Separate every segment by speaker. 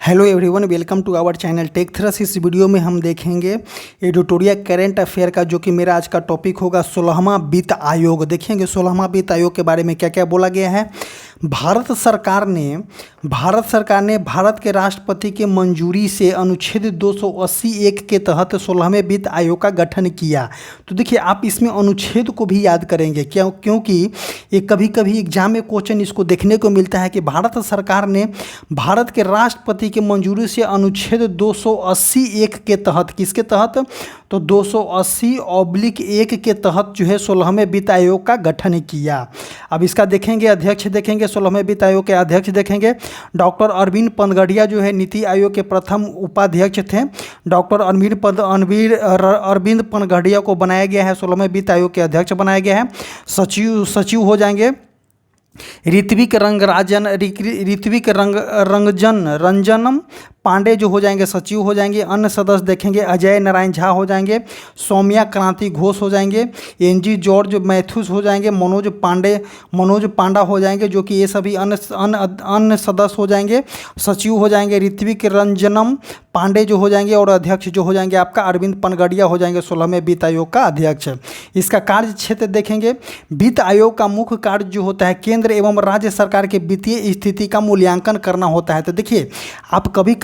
Speaker 1: Hello everyone, welcome to our channel Tech Thrust. इस video में हम देखेंगे एडिटोरियल करंट अफेयर का, जो कि मेरा आज का टॉपिक होगा 16वां वित्त आयोग। देखेंगे 16वां वित्त आयोग के बारे में क्या क्या बोला गया है। भारत सरकार ने भारत के राष्ट्रपति के मंजूरी से अनुच्छेद 280(1) के तहत 16वें वित्त आयोग का गठन किया। तो देखिए, आप इसमें अनुच्छेद को भी याद करेंगे क्योंकि ये कभी कभी एग्जाम में क्वेश्चन इसको देखने को मिलता है कि भारत सरकार ने भारत के राष्ट्रपति की मंजूरी से अनुच्छेद 280(1) के तहत, किसके तहत, तो 280(1) के तहत जो है 16वें वित्त आयोग का गठन किया। अब इसका देखेंगे अध्यक्ष, देखेंगे 16वें वित्त आयोग के अध्यक्ष देखेंगे डॉक्टर अरविंद पनगड़िया जो है नीति आयोग के प्रथम उपाध्यक्ष थे। डॉक्टर अरविंद पनगड़िया को बनाया गया है 16वें वित्त आयोग के अध्यक्ष बनाया गया है। सचिव हो जाएंगे ऋत्विक रंजनम पांडे जो हो जाएंगे सचिव हो जाएंगे। अन्य सदस्य देखेंगे अजय नारायण झा हो जाएंगे, सौम्या क्रांति घोष हो जाएंगे, एनजी जॉर्ज मैथ्यूस हो जाएंगे, मनोज पांडा हो जाएंगे, जो कि ये सभी अन्य सदस्य हो जाएंगे। सचिव हो जाएंगे ऋत्विक रंजनम पांडे जो हो जाएंगे, और अध्यक्ष जो हो जाएंगे आपका अरविंद पनगड़िया हो जाएंगे 16वें वित्त आयोग का अध्यक्ष। इसका कार्य क्षेत्र देखेंगे, वित्त आयोग का मुख्य कार्य जो होता है केंद्र एवं राज्य सरकार के वित्तीय स्थिति का मूल्यांकन करना होता है। तो देखिए, आप कभी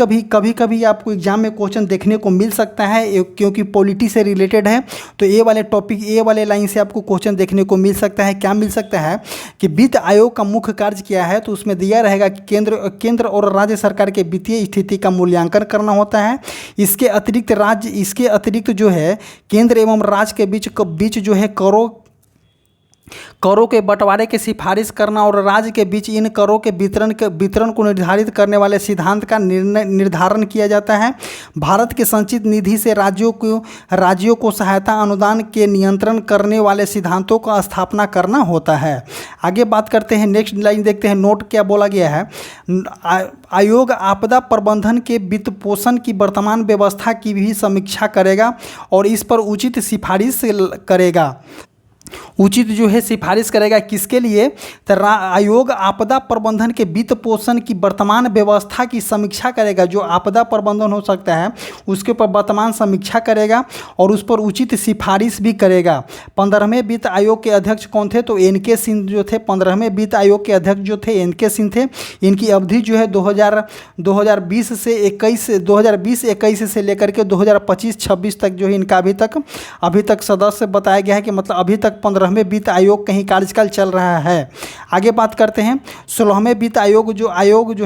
Speaker 1: कभी आपको एग्जाम में क्वेश्चन देखने को मिल सकता है, क्योंकि पॉलिटी से रिलेटेड है, तो ए वाले लाइन से आपको क्वेश्चन देखने को मिल सकता है। क्या मिल सकता है कि वित्त आयोग का मुख्य कार्य क्या है, तो उसमें दिया रहेगा कि केंद्र और राज्य सरकार के वित्तीय स्थिति का मूल्यांकन करना होता है। इसके अतिरिक्त जो है केंद्र एवं राज्य के बीच जो है करों के बंटवारे की सिफारिश करना और राज्य के बीच इन करों के वितरण को निर्धारित करने वाले सिद्धांत का निर्धारण किया जाता है। भारत के संचित निधि से राज्यों को सहायता अनुदान के नियंत्रण करने वाले सिद्धांतों का स्थापना करना होता है। आगे बात करते हैं, नेक्स्ट लाइन देखते हैं, नोट क्या बोला गया है। आयोग आपदा प्रबंधन के वित्त पोषण की वर्तमान व्यवस्था की भी समीक्षा करेगा और इस पर उचित सिफारिश करेगा। उचित जो है सिफारिश करेगा किसके लिए, तो आयोग आपदा प्रबंधन के वित्त पोषण की वर्तमान व्यवस्था की समीक्षा करेगा। जो आपदा प्रबंधन हो सकता है उसके ऊपर वर्तमान समीक्षा करेगा और उस पर उचित सिफारिश भी करेगा। 15वें वित्त आयोग के अध्यक्ष कौन थे, तो एन.के. सिंह जो थे। 15वें वित्त आयोग के अध्यक्ष जो थे एन.के. सिंह थे। इनकी अवधि जो है 2020 से लेकर के 2025-26 तक जो है इनका अभी तक सदस्य बताया गया है कि मतलब अभी तक 15वें वित्त आयोग का ही कार्यकाल चल रहा है। आगे बात करते हैं 16वें वित्त आयोग जो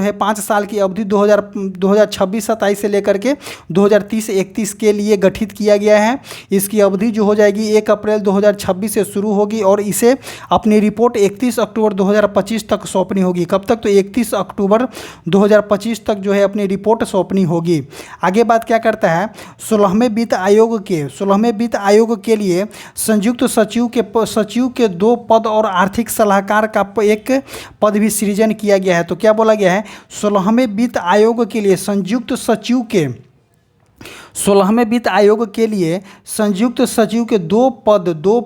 Speaker 1: है 5 साल की अवधि 2026-27 से लेकर के 2030-31 के लिए गठित किया गया है। इसकी अवधि जो हो जाएगी 1 अप्रैल 2026 से शुरू होगी और इसे अपनी रिपोर्ट 31 अक्टूबर 2025 तक सौंपनी होगी। कब तक, तो 31 अक्टूबर 2025 तक जो है अपनी रिपोर्ट सौंपनी होगी। आगे बात क्या करता है, 16वें वित्त आयोग के लिए संयुक्त सचिव के 2 पद और आर्थिक सलाहकार का एक पद भी सृजन किया गया है। तो क्या बोला गया है, 16वें वित्त आयोग के लिए संयुक्त सचिव के 2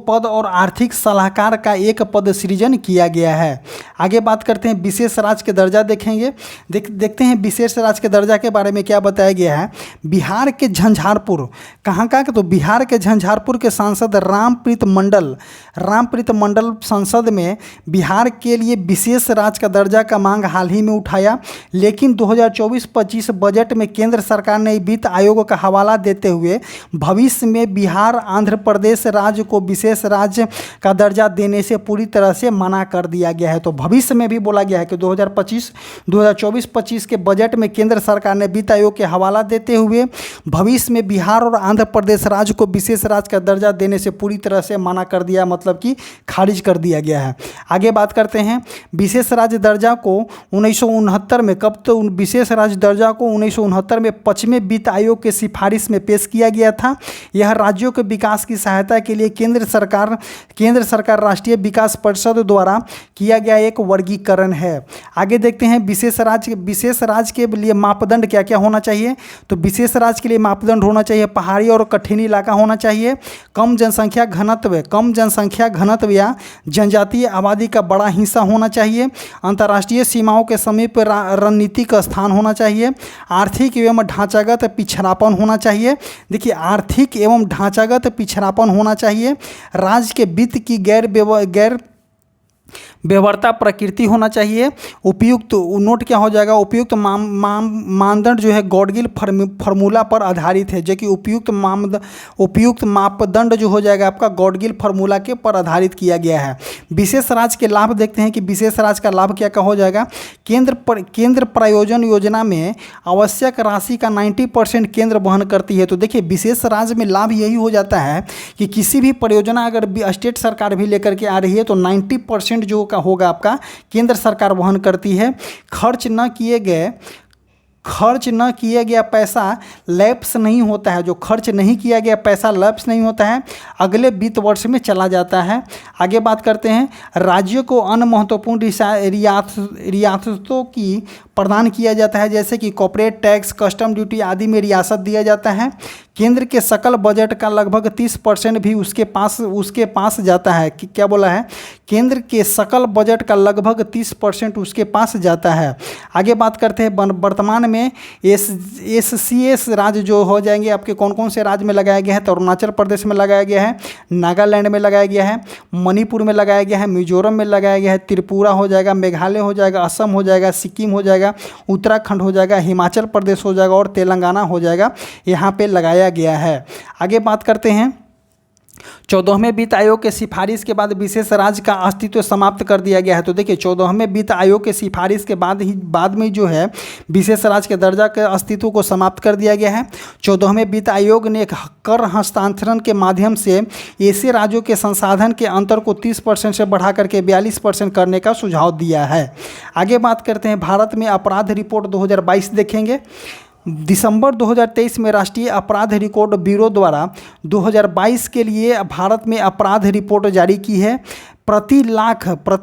Speaker 1: पद और आर्थिक सलाहकार का एक पद सृजन किया गया है। आगे बात करते हैं विशेष राज्य के दर्जा देखेंगे। देखते हैं विशेष राज्य के दर्जा के बारे में क्या बताया गया है। बिहार के झंझारपुर, कहाँ का, तो बिहार के झंझारपुर के सांसद रामप्रीत मंडल संसद में बिहार के लिए विशेष राज्य का दर्जा का मांग हाल ही में उठाया, लेकिन 2024-25 बजट में केंद्र सरकार ने वित्त आयोग का हवाला देते हुए भविष्य में बिहार आंध्र प्रदेश राज्य को विशेष राज्य का दर्जा देने से पूरी तरह से मना कर दिया गया है। तो भविष्य में भी बोला गया है कि 2024-25 के बजट में केंद्र सरकार ने वित्त आयोग के हवाला देते हुए भविष्य में बिहार और आंध्र प्रदेश राज्य को विशेष राज्य का दर्जा देने से पूरी तरह से मना कर दिया, मतलब कि खारिज कर दिया गया है। आगे बात करते हैं विशेष राज्य दर्जा को 1969 में, कब, तो विशेष राज्य दर्जा को 1969 में 5वें वित्त आयोग के सिफारिश सिफारिश में पेश किया गया था। यह राज्यों के विकास की सहायता के लिए केंद्र सरकार राष्ट्रीय विकास परिषद द्वारा किया गया एक वर्गीकरण है। आगे देखते हैं विशेष राज्य के लिए मापदंड क्या क्या होना चाहिए। तो विशेष राज्य के लिए मापदंड होना चाहिए पहाड़ी और कठिन इलाका होना चाहिए, कम जनसंख्या घनत्व या जनजातीय आबादी का बड़ा हिस्सा होना चाहिए, अंतर्राष्ट्रीय सीमाओं के समीप रणनीतिक स्थान होना चाहिए, आर्थिक एवं ढांचागत पिछड़ापन होना चाहिए। देखिए, आर्थिक एवं ढांचागत पिछड़ापन होना चाहिए, राज्य के वित्त की गैर व्यवहार्यता प्रकृति होना चाहिए, उपयुक्त नोट क्या हो जाएगा, उपयुक्त मानदंड जो है गॉडगिल फार्मूला पर आधारित है, जो कि उपयुक्त मापदंड जो हो जाएगा आपका गॉडगिल फार्मूला के पर आधारित किया गया है। विशेष राज्य के लाभ देखते हैं कि विशेष राज्य का लाभ क्या क्या हो जाएगा। केंद्र प्रायोजन योजना में आवश्यक राशि का 90% केंद्र वहन करती है। तो देखिए, विशेष राज्य में लाभ यही हो जाता है कि किसी भी परियोजना अगर स्टेट सरकार भी लेकर के आ रही है तो 90% जो का होगा आपका केंद्र सरकार वहन करती है। खर्च न किया गया पैसा लैप्स नहीं होता है, जो खर्च नहीं किया गया पैसा लैप्स नहीं होता है, अगले वित्त वर्ष में चला जाता है। आगे बात करते हैं, राज्यों को अन्य महत्वपूर्ण रियासतों की प्रदान किया जाता है, जैसे कि कॉर्पोरेट टैक्स, कस्टम ड्यूटी आदि में रियासत दिया जाता है। केंद्र के सकल बजट का लगभग 30% भी उसके पास जाता है। कि क्या बोला है, केंद्र के सकल बजट का लगभग 30% उसके पास जाता है। आगे बात करते हैं, वर्तमान में SCS राज्य जो हो जाएंगे आपके कौन कौन से राज्य में लगाया गया है। तो अरुणाचल प्रदेश में लगाया गया है, नागालैंड में लगाया गया है, मणिपुर में लगाया गया है, मिजोरम में लगाया गया है, त्रिपुरा हो जाएगा, मेघालय हो जाएगा, असम हो जाएगा, सिक्किम हो जाएगा, उत्तराखंड हो जाएगा, हिमाचल प्रदेश हो जाएगा और तेलंगाना हो जाएगा, यहाँ पे लगाया गया है। आगे बात करते हैं, 14वें वित्त आयोग के सिफारिश के बाद विशेष राज्य का अस्तित्व समाप्त कर दिया गया है। तो देखिए, 14वें वित्त आयोग के सिफारिश के बाद में जो है विशेष राज्य के दर्जा के अस्तित्व को समाप्त कर दिया गया है। 14वें वित्त आयोग ने कर हस्तांतरण के माध्यम से ऐसे राज्यों के संसाधन के अंतर को 30% से बढ़ा करके 42% करने का सुझाव दिया है। आगे बात करते हैं, भारत में अपराध रिपोर्ट 2022 देखेंगे। दिसंबर 2023 में राष्ट्रीय अपराध रिकॉर्ड ब्यूरो द्वारा 2022 के लिए भारत में अपराध रिपोर्ट जारी की है। प्रति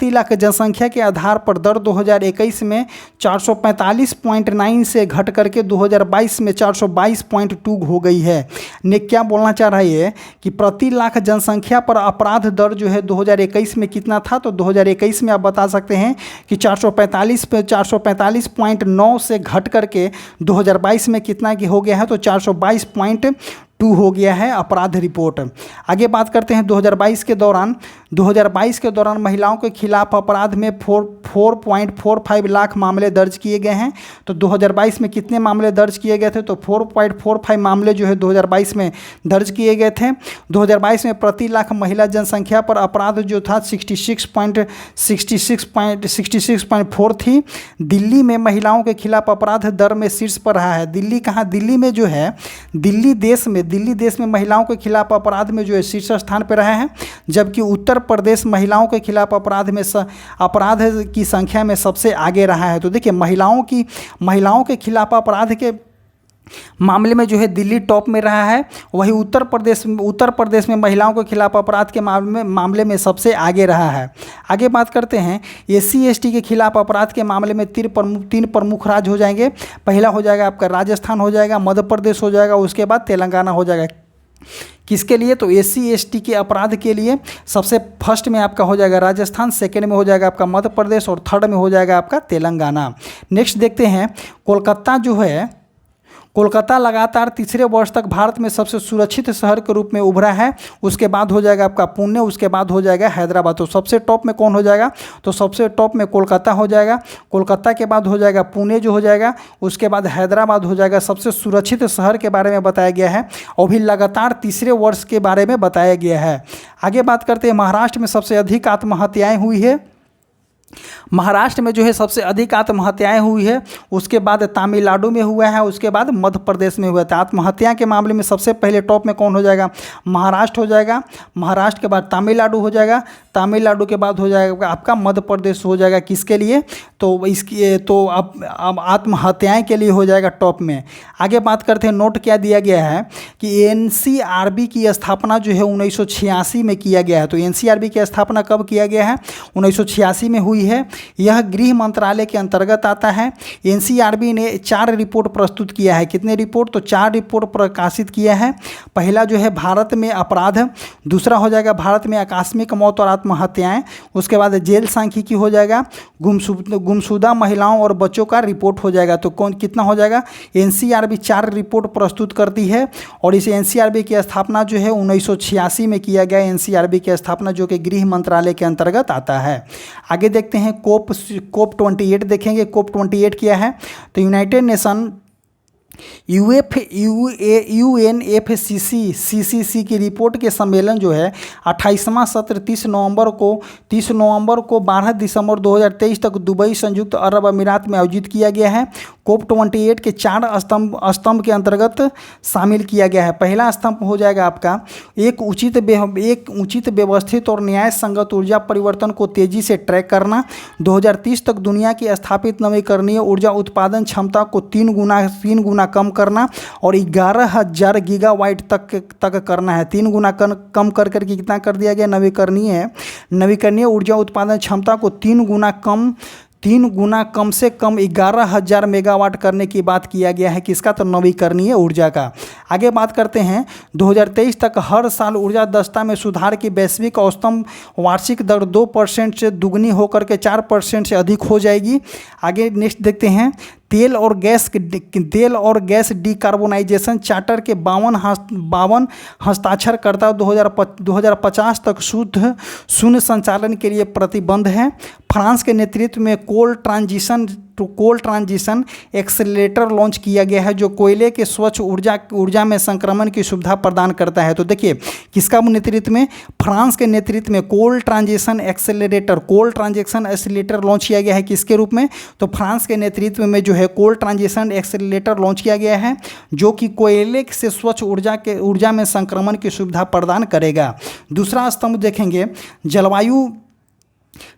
Speaker 1: लाख जनसंख्या के आधार पर दर 2021 में 445.9 से घट करके 2022 में 422.2 हो गई है। ने क्या बोलना चाह रहा है कि प्रति लाख जनसंख्या पर अपराध दर जो है 2021 में कितना था। तो 2021 में आप बता सकते हैं कि 445.9 से घट करके 2022 में कितना की हो गया है। तो 422.2 हो गया है अपराध रिपोर्ट। आगे बात करते हैं, 2022 के दौरान महिलाओं के खिलाफ अपराध में 4.45 लाख मामले दर्ज किए गए हैं। तो 2022 में कितने मामले दर्ज किए गए थे। तो 4.45 मामले जो है 2022 में दर्ज किए गए थे। 2022 में प्रति लाख महिला जनसंख्या पर अपराध जो था 66.4 थी। दिल्ली में महिलाओं के खिलाफ अपराध दर में शीर्ष पर रहा है। दिल्ली कहाँ, दिल्ली में जो है दिल्ली देश में महिलाओं के खिलाफ अपराध में जो है शीर्ष स्थान पर रहे हैं, जबकि उत्तर प्रदेश महिलाओं के खिलाफ अपराध की संख्या में सबसे आगे रहा है। तो देखिए, महिलाओं के खिलाफ अपराध के मामले में जो है दिल्ली टॉप में रहा है, वही उत्तर प्रदेश में महिलाओं के खिलाफ अपराध के मामले में सबसे आगे रहा है। आगे बात करते हैं, SC/ST के खिलाफ अपराध के मामले में तीन प्रमुख राज्य हो जाएंगे। पहला हो जाएगा आपका राजस्थान हो जाएगा, मध्य प्रदेश हो जाएगा, उसके बाद तेलंगाना हो जाएगा। किसके लिए, तो SC/ST के अपराध के लिए सबसे फर्स्ट में आपका हो जाएगा राजस्थान, सेकेंड में हो जाएगा आपका मध्य प्रदेश और थर्ड में हो जाएगा आपका तेलंगाना। नेक्स्ट देखते हैं, कोलकाता लगातार तीसरे वर्ष तक भारत में सबसे सुरक्षित शहर के रूप में उभरा है। उसके बाद हो जाएगा आपका पुणे, उसके बाद हो जाएगा हैदराबाद। तो सबसे टॉप में कौन हो जाएगा, तो सबसे टॉप में कोलकाता हो जाएगा। कोलकाता के बाद हो जाएगा पुणे जो हो जाएगा, उसके बाद हैदराबाद हो जाएगा। सबसे सुरक्षित शहर के बारे में बताया गया है और भी लगातार तीसरे वर्ष के बारे में बताया गया है। आगे बात करते हैं, महाराष्ट्र में सबसे अधिक आत्महत्याएँ हुई है। महाराष्ट्र में जो है सबसे अधिक आत्महत्याएं हुई है, उसके बाद तमिलनाडु में हुआ है, उसके बाद मध्य प्रदेश में हुआ था। आत्महत्या के मामले में सबसे पहले टॉप में कौन हो जाएगा? महाराष्ट्र हो जाएगा। महाराष्ट्र के बाद तमिलनाडु हो जाएगा। तमिलनाडु के बाद हो जाएगा आपका मध्य प्रदेश हो जाएगा। किसके लिए? तो इसकी तो अब आत्महत्याएं के लिए हो जाएगा टॉप में। आगे बात करते हैं, नोट क्या दिया गया है कि एनसीआरबी की स्थापना जो है 1986 में किया गया है। तो एनसीआरबी की स्थापना कब किया गया है? 1986 में हुई है। यह गृह मंत्रालय के अंतर्गत आता है। एनसीआरबी ने 4 रिपोर्ट प्रस्तुत किया है। कितने रिपोर्ट? तो 4 रिपोर्ट प्रकाशित किया है। पहला जो है भारत में अपराध, दूसरा हो जाएगा भारत में आकस्मिक मौत और आत्महत्याएं, उसके बाद जेल सांख्यिकी हो जाएगा, गुमशुदा महिलाओं और बच्चों का रिपोर्ट हो जाएगा। तो कौन कितना हो जाएगा? एनसीआरबी 4 रिपोर्ट प्रस्तुत करती है और इस एनसीआरबी की स्थापना जो है 1986 में किया गया। एनसीआरबी की स्थापना जो कि गृह मंत्रालय के अंतर्गत आता है। आगे देखते हैं कोप 28 देखेंगे। कोप 28 क्या है? तो यूनाइटेड नेशन यूएनएफसीसी की रिपोर्ट के सम्मेलन जो है 28वां सत्र 30 नवंबर को 12 दिसंबर 2023 तक दुबई संयुक्त अरब अमीरात में आयोजित किया गया है। कोप 28 के 4 स्तंभ के अंतर्गत शामिल किया गया है। पहला स्तंभ हो जाएगा आपका एक उचित व्यवस्थित और न्याय संगत ऊर्जा परिवर्तन को तेजी से ट्रैक करना। 2030 तक दुनिया की स्थापित नवीकरणीय ऊर्जा उत्पादन क्षमता को 3 गुना कम करना और 11,000 गीगावाट तक करना है। 3 गुना कम कर करके कितना कर दिया गया? नवीकरणीय ऊर्जा उत्पादन क्षमता को 3 गुना कम से कम 11,000 मेगावाट करने की बात किया गया है। किसका? तो नवीकरणीय ऊर्जा का। आगे बात करते हैं, 2023 तक हर साल ऊर्जा दक्षता में सुधार की वैश्विक औसतन वार्षिक दर 2% से दुगनी होकर के 4% से अधिक हो जाएगी। आगे नेक्स्ट देखते हैं, तेल और गैस डिकार्बोनाइजेशन चार्टर के 52 हस्ताक्षरकर्ता 2050 तक शुद्ध शून्य संचालन के लिए प्रतिबद्ध है। फ्रांस के नेतृत्व में कोल ट्रांजिशन एक्सेलरेटर लॉन्च किया गया है जो कोयले के स्वच्छ ऊर्जा में संक्रमण की सुविधा प्रदान करता है। तो देखिए किसका नेतृत्व में? फ्रांस के नेतृत्व में कोल ट्रांजिशन एक्सेलरेटर लॉन्च किया गया है। किसके रूप में? तो फ्रांस के नेतृत्व में जो है कोल ट्रांजिशन एक्सेलरेटर लॉन्च किया गया है जो कि कोयले से स्वच्छ ऊर्जा में संक्रमण की सुविधा प्रदान करेगा। दूसरा स्तंभ देखेंगे,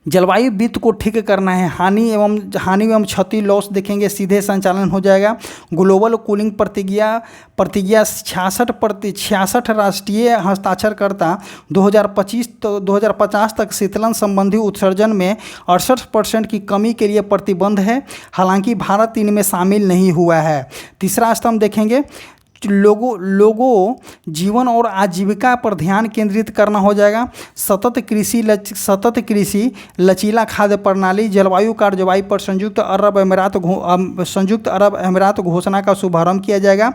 Speaker 1: जलवायु वित्त को ठीक करना है। हानि एवं क्षति लॉस देखेंगे, सीधे संचालन हो जाएगा। ग्लोबल कूलिंग प्रतिज्ञा 66 राष्ट्रीय हस्ताक्षरकर्ता 2050 तक शीतलन संबंधी उत्सर्जन में 68% की कमी के लिए प्रतिबद्ध है। हालांकि भारत इनमें शामिल नहीं हुआ है। तीसरा स्तंभ देखेंगे, लोगों जीवन और आजीविका पर ध्यान केंद्रित करना हो जाएगा। सतत कृषि लचीला खाद्य प्रणाली जलवायु कार्रवाई पर संयुक्त अरब अमीरात घोषणा का शुभारंभ किया जाएगा।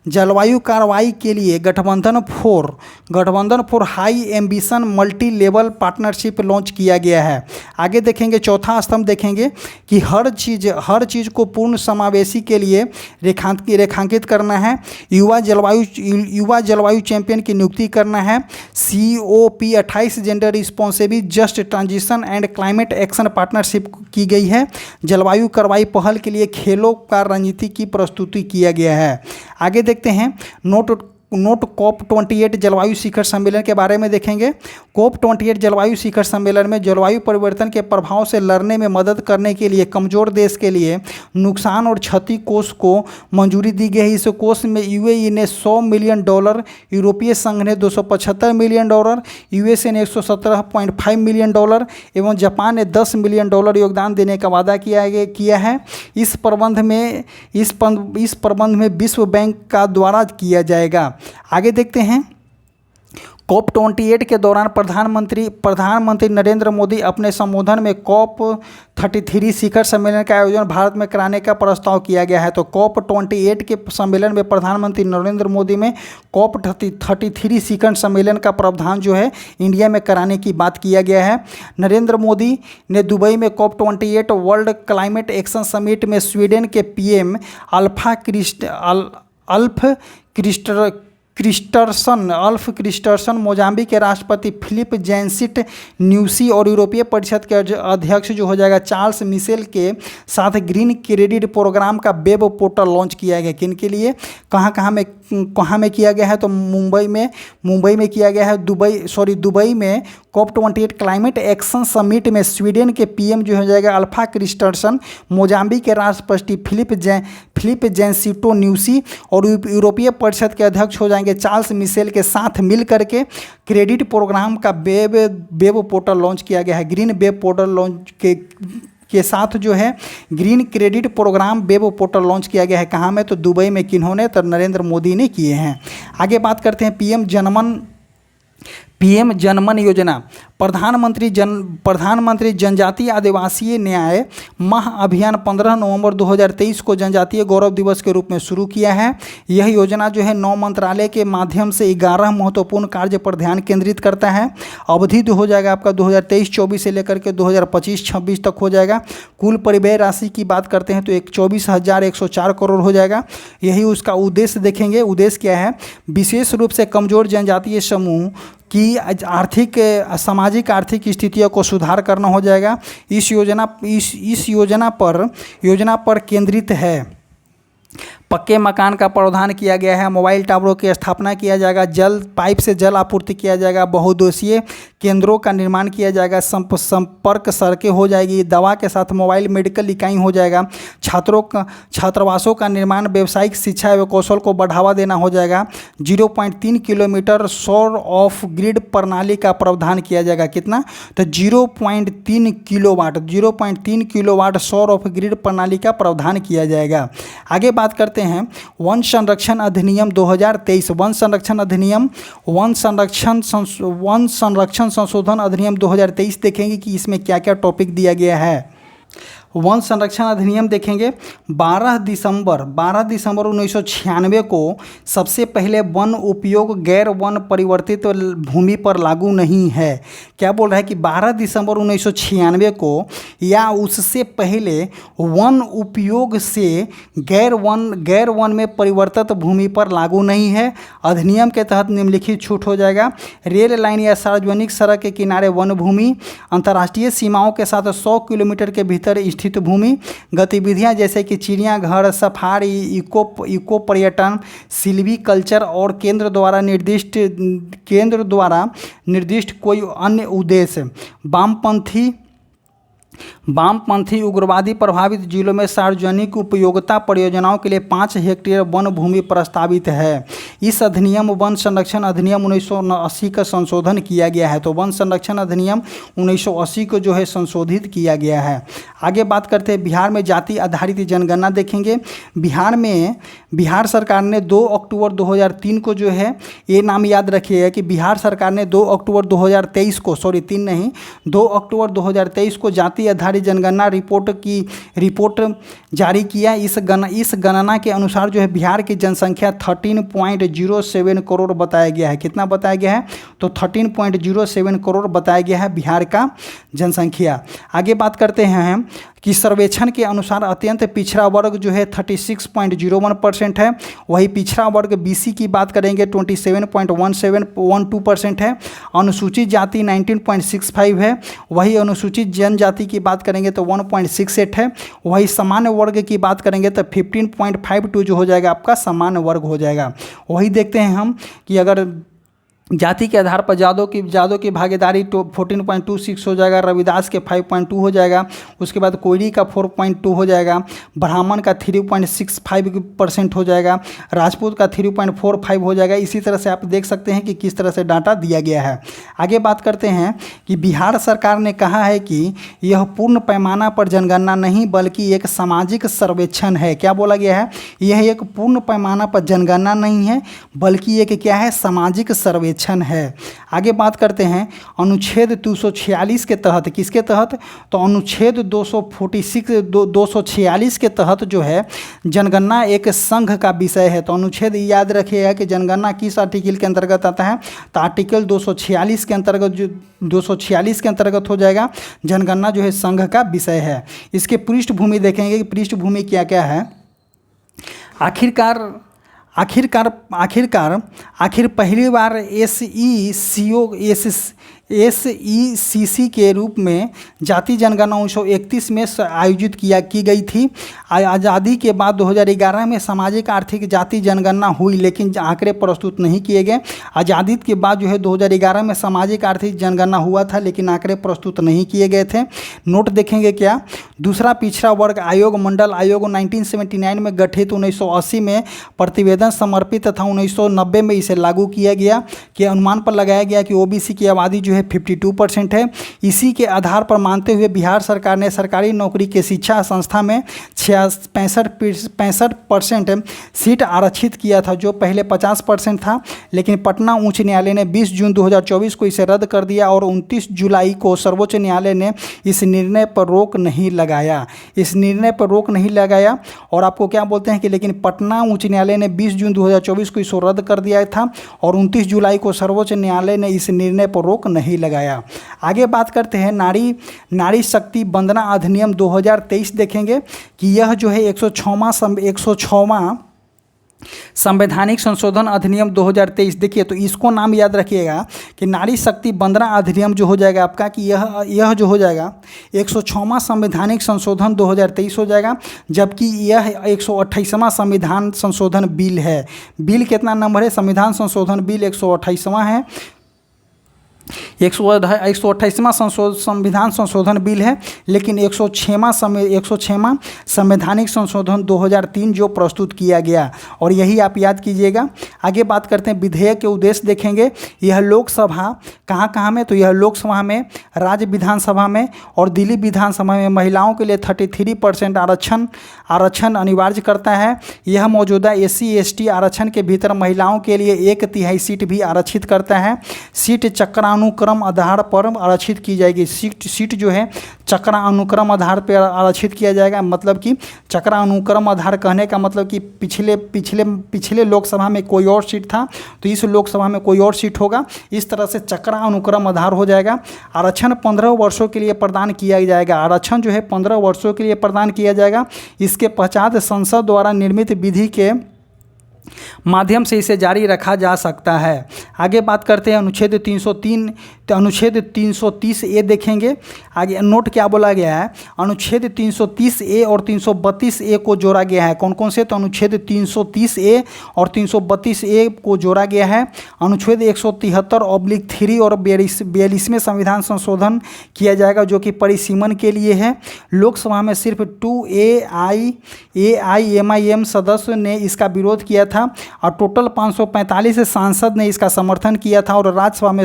Speaker 1: जलवायु कार्रवाई के लिए गठबंधन for high ambition multi level partnership launch किया गया है। आगे देखेंगे, चौथा स्तंभ देखेंगे कि हर चीज़ को पूर्ण समावेशी के लिए रेखांकित करना है। युवा जलवायु चैंपियन की नियुक्ति करना है। COP 28 gender responsibility just transition and climate action partnership की गई है। जलवायु कार्रवाई पहल के लिए खेलों का रणनीति की प्रस्तुति किया गया है। आगे देखते हैं, नोट COP 28 जलवायु शिखर सम्मेलन के बारे में देखेंगे। COP 28 जलवायु शिखर सम्मेलन में जलवायु परिवर्तन के प्रभाव से लड़ने में मदद करने के लिए कमजोर देश के लिए नुकसान और क्षति कोष को मंजूरी दी गई है। इस कोष में UAE ने $100 मिलियन, यूरोपीय संघ ने $275 मिलियन, USA ने $117.5 मिलियन एवं जापान ने $10 मिलियन योगदान देने का वादा किया है। इस प्रबंध में विश्व बैंक का द्वारा किया जाएगा। आगे देखते हैं, COP 28 के दौरान प्रधानमंत्री नरेंद्र मोदी अपने संबोधन में COP 33 शिखर सम्मेलन का आयोजन भारत में कराने का प्रस्ताव किया गया है। तो COP 28 के सम्मेलन में प्रधानमंत्री नरेंद्र मोदी में COP 33 शिखर सम्मेलन का प्रावधान जो है इंडिया में कराने की बात किया गया है। नरेंद्र मोदी ने दुबई में COP 28 world climate action summit में स्वीडन के PM अल्फ अल्फ क्रिस्टर्सन, मोजाम्बिक के राष्ट्रपति फिलिप जेनसिट न्यूसी और यूरोपीय परिषद के अध्यक्ष जो हो जाएगा चार्ल्स मिशेल के साथ ग्रीन क्रेडिट प्रोग्राम का वेब पोर्टल लॉन्च किया गया। किन के लिए, कहाँ में किया गया है, तो मुंबई में किया गया है। दुबई में COP28 क्लाइमेट एक्शन समिट में स्वीडन के पीएम जो हो जाएगा अल्फा क्रिस्टर्सन, मोजाम्बिक के राष्ट्रपति फिलिप जेनसिटो न्यूसी और यूरोपीय परिषद के अध्यक्ष हो जाएंगे चार्ल्स मिशेल के साथ मिल करके क्रेडिट प्रोग्राम का वेब पोर्टल लॉन्च किया गया है। ग्रीन वेब पोर्टल लॉन्च के साथ जो है green credit program web portal launch किया गया है। कहाँ में, तो दुबई में। किन्होंने, तो नरेंद्र मोदी ने किए हैं। आगे बात करते हैं पीएम जनमन योजना। प्रधानमंत्री जनजातीय आदिवासी न्याय माह अभियान 15 नवंबर 2023 को जनजातीय गौरव दिवस के रूप में शुरू किया है। यह योजना जो है 9 मंत्रालय के माध्यम से 11 महत्वपूर्ण कार्य पर ध्यान केंद्रित करता है। अवधि हो जाएगा आपका 2023-24 से लेकर के 2025-26 तक हो जाएगा। कुल परिव्यय राशि की बात करते हैं तो 24,104 करोड़ हो जाएगा। यही उसका उद्देश्य देखेंगे। उद्देश्य क्या है, विशेष रूप से कमजोर जनजातीय समूह की सामाजिक आर्थिक स्थितियों को सुधार करना हो जाएगा। इस योजना पर केंद्रित है। पक्के मकान का प्रावधान किया गया है। मोबाइल टावरों की स्थापना किया जाएगा। पाइप से जल आपूर्ति किया जाएगा। बहुउद्देशीय केंद्रों का निर्माण किया जाएगा। संपर्क सड़कें हो जाएगी। दवा के साथ मोबाइल मेडिकल इकाई हो जाएगा। छात्रावासों का निर्माण, व्यावसायिक शिक्षा एवं कौशल को बढ़ावा देना हो जाएगा। 0.3 किलोमीटर सौर ऑफ ग्रिड प्रणाली का प्रावधान किया जाएगा। कितना, तो 0.3 किलोवाट सौर ऑफ ग्रिड प्रणाली का प्रावधान किया जाएगा। आगे बात करते हैं वन संरक्षण अधिनियम 2023। वन संरक्षण संशोधन अधिनियम 2023 देखेंगे कि इसमें क्या क्या टॉपिक दिया गया है। वन संरक्षण अधिनियम देखेंगे। 12 दिसंबर 1996 को सबसे पहले वन उपयोग गैर वन परिवर्तित भूमि पर लागू नहीं है। क्या बोल रहा है कि 12 दिसंबर 1996 को या उससे पहले वन उपयोग से गैर वन में परिवर्तित भूमि पर लागू नहीं है। अधिनियम के तहत निम्नलिखित छूट हो जाएगा। रेल लाइन या सार्वजनिक सड़क के किनारे वन भूमि, अंतर्राष्ट्रीय सीमाओं के साथ 100 किलोमीटर के भीतर स्थित भूमि, गतिविधियां जैसे कि चिड़ियाघर, सफारी, इको पर्यटन, सिल्वी कल्चर और केंद्र द्वारा निर्दिष्ट कोई अन्य उद्देश्य। वामपंथी उग्रवादी प्रभावित जिलों में सार्वजनिक उपयोगिता परियोजनाओं के लिए 5 हेक्टेयर वन भूमि प्रस्तावित है। इस अधिनियम वन संरक्षण अधिनियम 1980 का संशोधन किया गया है। तो वन संरक्षण अधिनियम 1980 को जो है संशोधित किया गया है। आगे बात करते हैं बिहार में जाति आधारित जनगणना देखेंगे। बिहार सरकार ने 2 अक्टूबर 2003 को जो है, ये नाम याद रखिएगा कि बिहार सरकार ने 2 अक्टूबर 2023 को 2 अक्टूबर 2023 को जाति आधारित जनगणना रिपोर्ट जारी किया। इस गणना के अनुसार जो है बिहार की जनसंख्या 13.07 करोड़ बताया गया है। कितना बताया गया है, तो 13.07 करोड़ बताया गया है बिहार का जनसंख्या। आगे बात करते हैं कि सर्वेक्षण के अनुसार अत्यंत पिछड़ा वर्ग जो है 36.01% है। वही पिछड़ा वर्ग BC की बात करेंगे 27.12% है। अनुसूचित जाति 19.65 है। वही अनुसूचित जनजाति की बात करेंगे तो 1.68 है। वही सामान्य वर्ग की बात करेंगे तो 15.52 जो हो जाएगा आपका सामान्य वर्ग हो जाएगा। वही देखते हैं हम कि अगर जाति के आधार पर जादव की भागीदारी 14.26 हो जाएगा। रविदास के 5.2 हो जाएगा। उसके बाद कोयरी का 4.2 हो जाएगा। ब्राह्मण का 3.65% हो जाएगा। राजपूत का 3.45 हो जाएगा। इसी तरह से आप देख सकते हैं कि किस तरह से डाटा दिया गया है। आगे बात करते हैं कि बिहार सरकार ने कहा है कि यह पूर्ण पैमाना पर जनगणना नहीं बल्कि एक सामाजिक सर्वेक्षण है। क्या बोला गया है, यह एक पूर्ण पैमाना पर जनगणना नहीं है बल्कि एक क्या है, सामाजिक सर्वेक्षण है। आगे बात करते हैं अनुच्छेद 246 के तहत। किसके तहत, तो अनुच्छेद 246 के तहत जो है जनगणना एक संघ का विषय है। तो अनुच्छेद याद रखिएगा कि जनगणना किस आर्टिकल के अंतर्गत आता है, तो आर्टिकल 246 के अंतर्गत 246 के अंतर्गत हो जाएगा। जनगणना जो है संघ का विषय है। इसके पृष्ठभूमि देखेंगे कि पृष्ठभूमि क्या क्या है। आखिर पहली बार SECC के रूप में जाति जनगणना 1931 में आयोजित की गई थी। आज़ादी के बाद 2011 में सामाजिक आर्थिक जाति जनगणना हुई, लेकिन आंकड़े प्रस्तुत नहीं किए गए। आज़ादी के बाद जो है 2011 में सामाजिक आर्थिक जनगणना हुआ था, लेकिन आंकड़े प्रस्तुत नहीं किए गए थे। नोट देखेंगे क्या, दूसरा पिछड़ा वर्ग आयोग मंडल आयोग 1979 में गठित, 1980 में प्रतिवेदन समर्पित तथा 1990 में इसे लागू किया गया। कि अनुमान पर लगाया गया कि ओबीसी की आबादी जो है 52% है। इसी के आधार पर मानते हुए बिहार सरकार ने सरकारी नौकरी के शिक्षा संस्था में 65% सीट आरक्षित किया था, जो पहले 50% था। लेकिन पटना उच्च न्यायालय ने 20 जून 2024 को इसे रद्द कर दिया और 29 जुलाई को सर्वोच्च न्यायालय ने इस निर्णय पर रोक नहीं लगाया। और आपको क्या बोलते हैं कि लेकिन पटना उच्च न्यायालय ने 20 जून 2024 को इसको रद्द कर दिया था और 29 जुलाई को सर्वोच्च न्यायालय ने इस निर्णय पर रोक नहीं लगाया। आगे बात करते हैं नारी शक्ति वंदना अधिनियम 2023 देखेंगे कि यह जो है 106वां संवैधानिक संशोधन अधिनियम 2023। देखिए, तो इसको नाम याद रखिएगा कि नारी शक्ति वंदना अधिनियम जो हो जाएगा आपका कि यह जो हो जाएगा 106वां संवैधानिक संशोधन 2023 हो जाएगा, जबकि यह 128वां संविधान संशोधन बिल है। बिल कितना नंबर है? संविधान संशोधन बिल 128वां है। 128वां संविधान संशोधन बिल है, लेकिन 106वां संवैधानिक संशोधन 2003 जो प्रस्तुत किया गया, और यही आप याद कीजिएगा। आगे बात करते हैं विधेयक के उद्देश्य देखेंगे। यह लोकसभा कहाँ में, तो यह लोकसभा में, राज्य विधानसभा में और दिल्ली विधानसभा में महिलाओं के लिए 33% आरक्षण अनिवार्य करता है। यह मौजूदा SC/ST आरक्षण के भीतर महिलाओं के लिए 1/3 सीट भी आरक्षित करता है। सीट चक्रानुक्रम आधार पर आरक्षित की जाएगी। सीट जो है चक्रानुक्रम आधार पर आरक्षित किया जाएगा। मतलब कि चक्रानुक्रम आधार कहने का मतलब कि पिछले लोकसभा में कोई और सीट था तो इस लोकसभा में कोई और सीट होगा। इस तरह से चक्रानुक्रम आधार हो जाएगा। आरक्षण 15 वर्षों के लिए प्रदान किया जाएगा। आरक्षण जो है 15 वर्षों के लिए प्रदान किया जाएगा। इसके पश्चात संसद द्वारा निर्मित विधि के माध्यम से इसे जारी रखा जा सकता है। आगे बात करते हैं अनुच्छेद 330A देखेंगे। आगे नोट क्या बोला गया है, अनुच्छेद 330A और 332A को जोड़ा गया है। कौन कौन से? तो अनुच्छेद 330A और 332A को जोड़ा गया है। अनुच्छेद 173/3 और 42वें संविधान संशोधन किया जाएगा, जो कि परिसीमन के लिए है। लोकसभा में सिर्फ 2 AIMIM सदस्य ने इसका विरोध किया था और टोटल 545 सांसद ने इसका समर्थन किया था और राज्यसभा में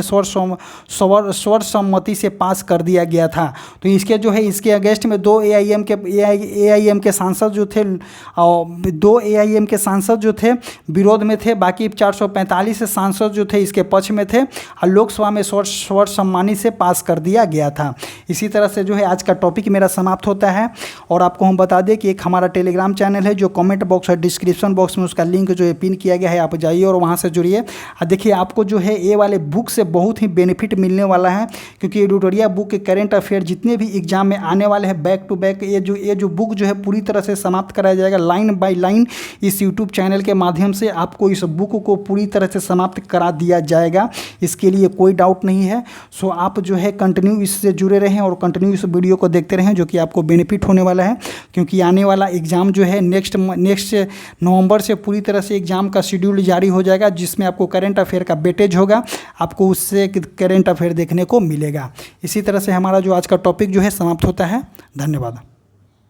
Speaker 1: सर्वसम्मति से पास कर दिया गया था। तो इसके जो है इसके अगेंस्ट में 2 AIM के सांसद जो थे, 2 AIM के सांसद जो थे विरोध में थे। बाकी 445 सांसद जो थे इसके पक्ष में थे और लोकसभा में सर्वसम्मति से पास कर दिया गया था। इसी तरह से जो है आज का टॉपिक मेरा समाप्त होता है। और आपको हम बता दें कि एक हमारा टेलीग्राम चैनल है, जो कमेंट बॉक्स और डिस्क्रिप्शन बॉक्स में उसका लिंक जो है पिन किया गया है, आप जाइए और वहाँ से जुड़िए। देखिए, आपको जो है ये वाले बुक से बहुत ही बेनिफिट मिलने वाला है, क्योंकि एडिटोरियल बुक के करंट अफेयर जितने भी एग्जाम में आने वाले हैं बैक टू बैक, ये जो बुक जो है पूरी तरह से समाप्त कराया जाएगा लाइन बाय लाइन। इस यूट्यूब चैनल के माध्यम से आपको इस बुक को पूरी तरह से समाप्त करा दिया जाएगा, इसके लिए कोई डाउट नहीं है। सो आप जो है कंटिन्यू इससे जुड़े रहें और कंटिन्यू इस वीडियो को देखते रहें, जो कि आपको बेनिफिट होने वाला है। क्योंकि आने वाला एग्ज़ाम जो है नेक्स्ट नवंबर से पूरी तरह से एग्ज़ाम का शेड्यूल जारी हो जाएगा, जिसमें आपको करंट अफेयर का वेटेज होगा, आपको उससे करंट अफेयर देखने को मिलेगा। इसी तरह से हमारा जो आज का टॉपिक जो है समाप्त होता है। धन्यवाद।